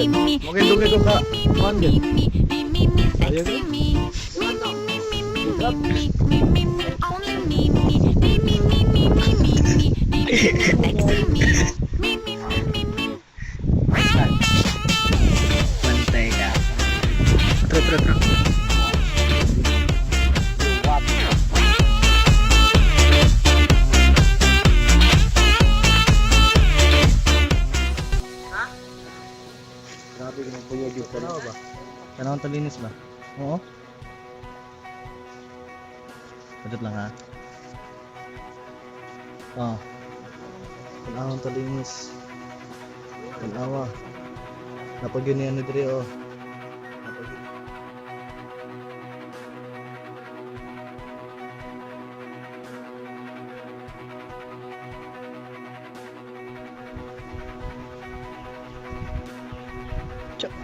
Mungkin dugay ko ka. Kuan gid. Ayo gid. Pantay ka. Tro. Grabe ganun po yung gift ba? Kanang talinis ba? Oo. Padot lang ha. Ah. Kanang talinis. Kanawa. Napag yun yan diri oh. Napag yun.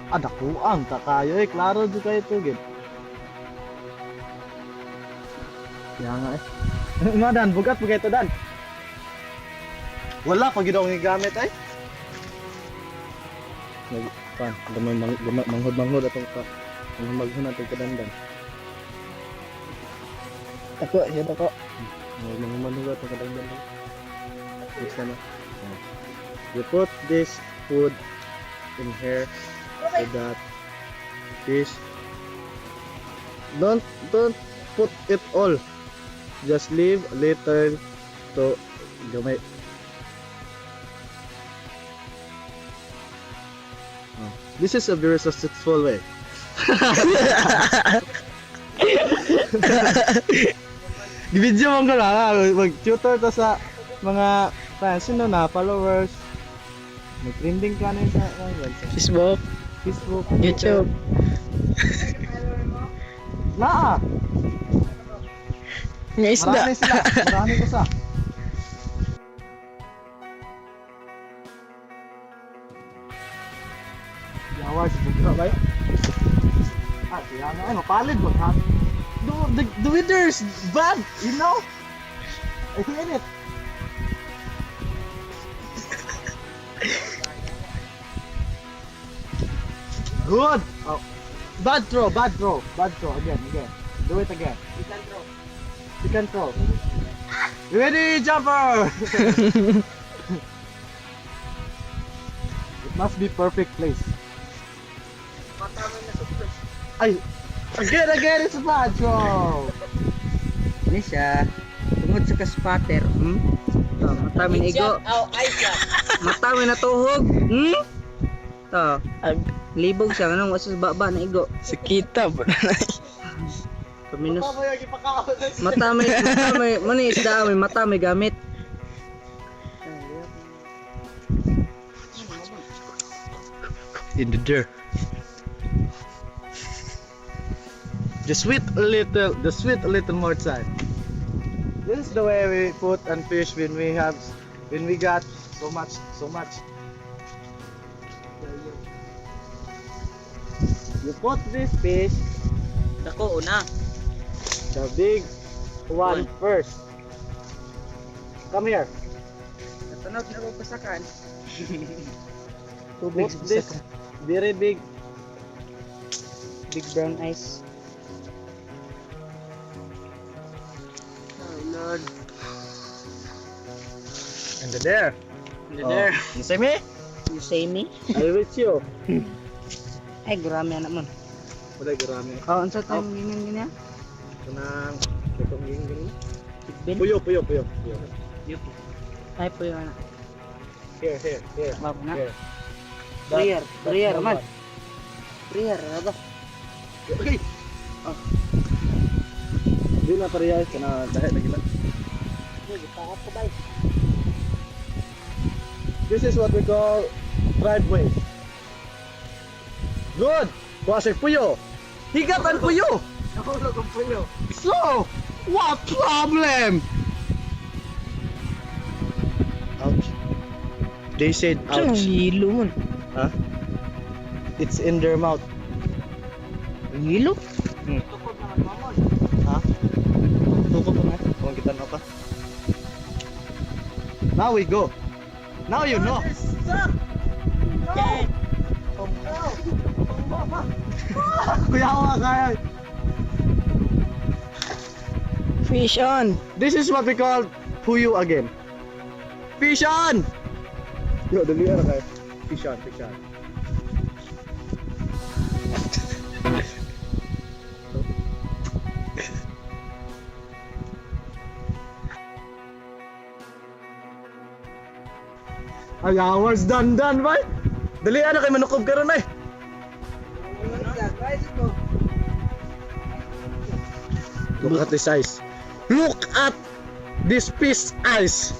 Ada kuang tak kayo klaro juga itu gitu. Ya nga eh. Nga Dan, bugat begitu Dan. Wala pag ginaw ng gamit ay. Pan, manghod atong pa. Maghuna atong kadandan. Ako, yan ako. Manghud atong kadandan. Gusto na. You put this food in here. So that fish don't put it all, just leave a little to gamay. This is a very successful way. Di-video mo ko lang mag-tutor to sa mga fans na followers. Mag-trending ka na sa Facebook, YouTube. Naa. Nga isda. Marami ko sa. Yawa si Bugro ba? Kaya nga mapalid mo ha. The weather's bad, you know? I hate it. Good. Oh. Bad throw again. Do it again. You can throw. Ready, jumper. It must be perfect place. Ay, again, it's a bad throw. Ini siya. Tungod sa kaspatter. Matami na igo. Matami na tuhog. To. Libog siya anong sa baba na igo. Sakita ba na. Kaminus. Matami mani isda may mata may gamit. In the dirt. The sweet a little more time. This is the way we put and fish when we got so much. You put this fish, Dako una. the big one first. Come here. Natunog na ko pasakan. Put this very big. Big brown eyes. Oh Lord. And there. There. You see me? You say me? I with you. Ay, gurami anak man. Wala garami. Oh, unsa tayong ganyan? Kanang itong gini. Bin? Puyo. Yupo. Ay, po yun anak. Here. Bago na. Here. Prayer man. Prayer, ano ba? Okay. Di na parehas kana dahil lagi lang. This is what we call driveway. Good. Kuha puyo. Higatan puyo. Nahulog ang puyo. So, what problem? Ouch. They said Ang ouch. hilo man. Huh? It's in their mouth. Ang hilo? Ha? Tukod mo na. Kung kita na pa. Now we go. Now you know. Kuya ko kaya. Fish on. This is what we call puyo again. Fish on! Yo, dali na kayo. Fish on, fish on. Ay, hours done, ba? Dali na kayo manukob ka ron ay. Look at this eyes. Look at this fish eyes.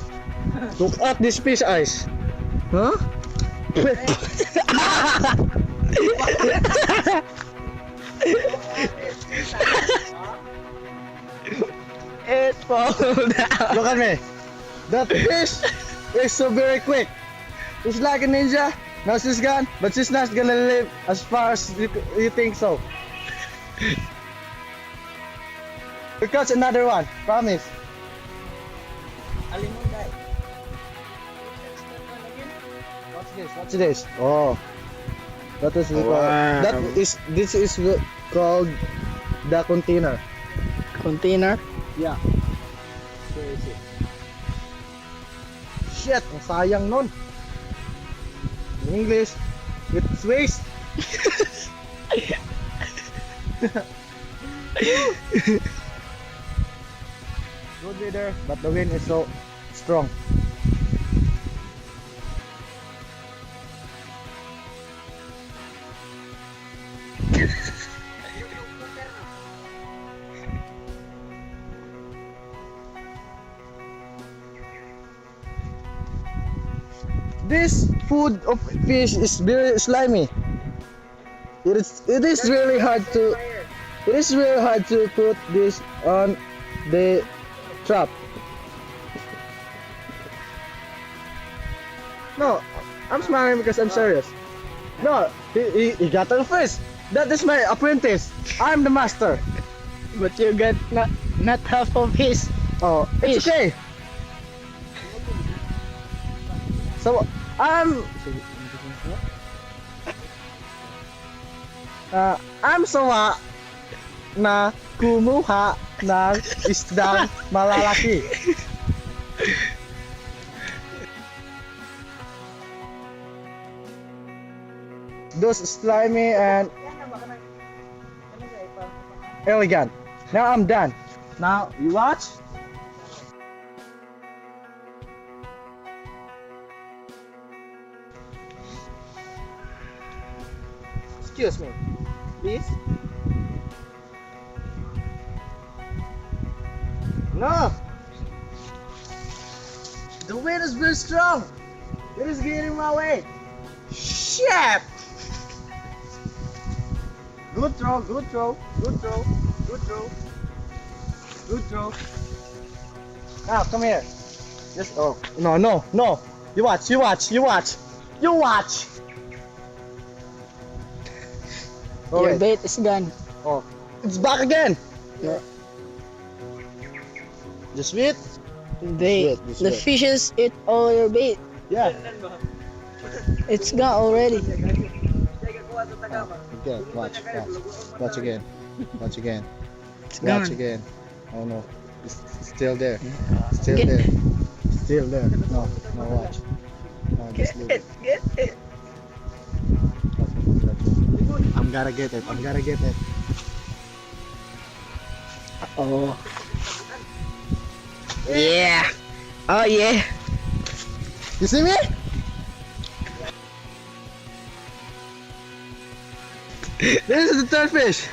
Look at this fish eyes. Huh? It fall down. Look at me. That fish is so very quick. It's like a ninja. Now she's gone, but she's not gonna live as far as you think so. We catch another one, promise. Alimunday. What's this? What's this? Oh, that is Wow. this is called the container. Container. Yeah. Where is it? Shit, ang sayang nun. In English, it's waste. Good weather, but the wind is so strong. This food of fish is very slimy. It is really hard to put this on the trap. No, I'm smiling because I'm serious. No, he got the fish. That is my apprentice. I'm the master. But you got not half of his. Oh, it's Fish. okay. So I'm sawa na kumuha ng isdang malalaki. Those slimy and elegant. Now I'm done. Now you watch. Excuse me, please. No. The wind is very strong. It is getting my way. Shit. Good throw, good throw, good throw, good throw, good throw. Now come here. Just no. You watch. Oh, Your wait. bait is gone. Oh, it's back again. Yeah. Just wait. The wait. fishes eat all your bait. Yeah. It's gone already. Okay, watch again. Watch again. It's Watch gone. again. Oh no, it's still there. Get- Still there. No, watch. No, just leave it. Get it. I'm gonna get it. Oh. Yeah. Oh yeah. You see me? This is the third fish.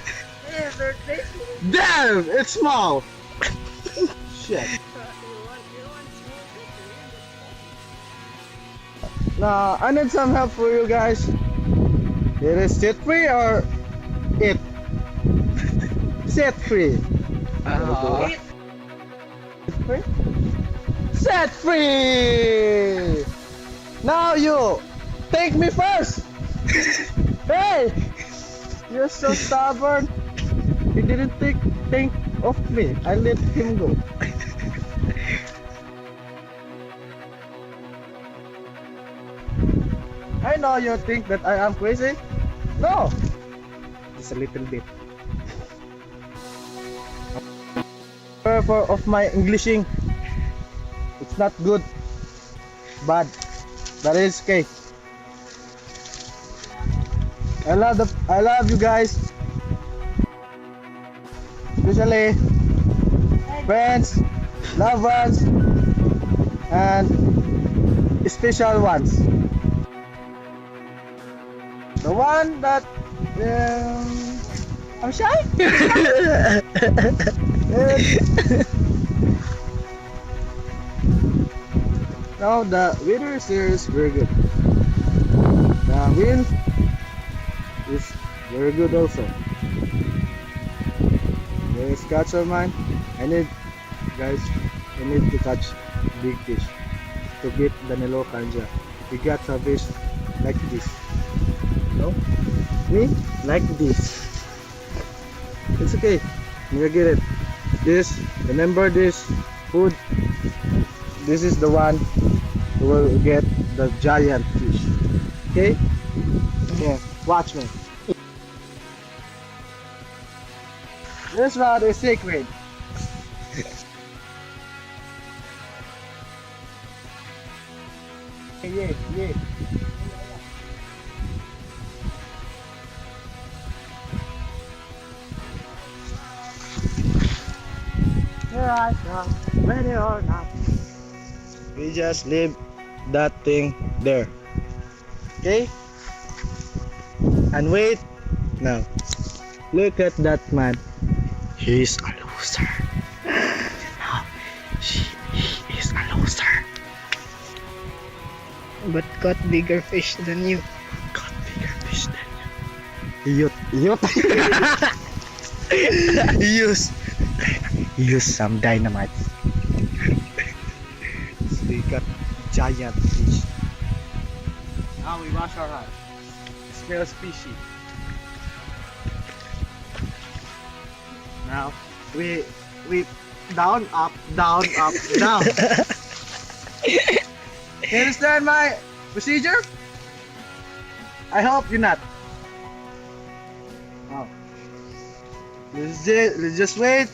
Damn, it's small. Shit. Now, I need some help for you guys. It is set free or it? Set free. Set free. Now you take me first. Hey, you're so stubborn. He didn't think of me. I let him go. I know you think that I am crazy. No, It's a little bit. Of my Englishing, it's not good, bad, but it's okay. I love you guys, especially friends, loved ones, and special ones. The one that I'm shy. Now the winner is very good. The win is very good also. There is catch of mine. I need to catch big fish to beat Danilo Kanja. We got a fish like this. No? Me? Like this. It's okay. I'm gonna get it. Remember this food. This is the one who will get the giant fish. Okay? Yeah, watch me. This rod is sacred. Yeah. Here I come, ready or not. We just leave that thing there. Okay? And wait. Now, look at that man. He's a loser. Now, he is a loser. But caught bigger fish than you. Got bigger fish than you. Use some dynamite. We got giant fish. Now we wash our hands. It smells fishy. Now we down up down. You understand my procedure? I hope you're not. Oh. Let's just wait.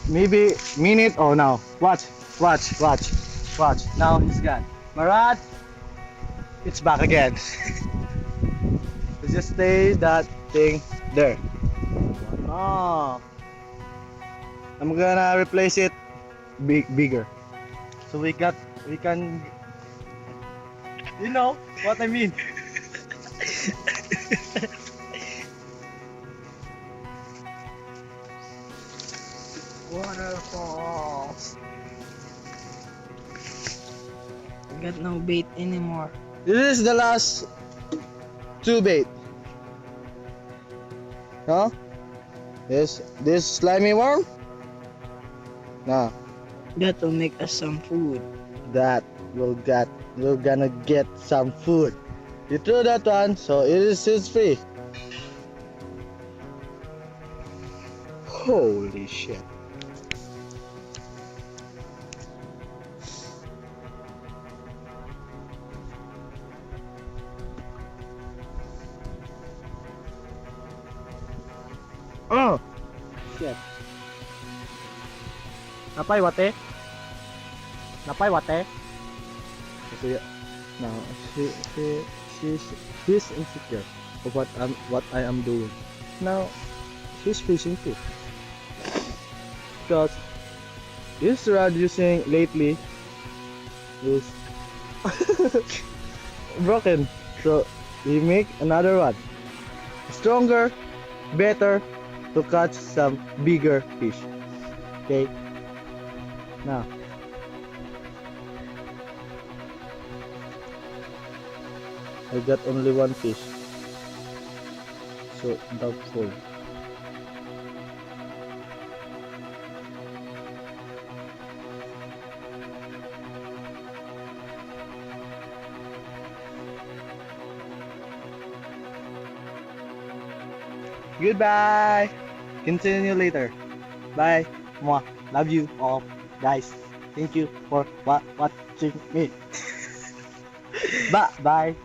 Maybe minute. Oh no. Watch. Now he's gone. Marat, it's back again. Let's just stay that thing there. Oh. I'm gonna replace it bigger. So we can, you know what I mean. Waterfalls. I got no bait anymore. This is the last two bait. No? This slimy worm? No. That will make us some food. We're gonna get some food. You threw that one, so it's free. Holy shit. Oh shit. Napay wate? So, now she's insecure of what I am doing. Now she's fishing too. Because this rod using lately is broken. So we make another one. Stronger, better to catch some bigger fish. Okay? Now I got only one fish, so doubtful. Goodbye. Continue later. Bye. Mwah. Love you all, guys. Thank you for watching me. Bye.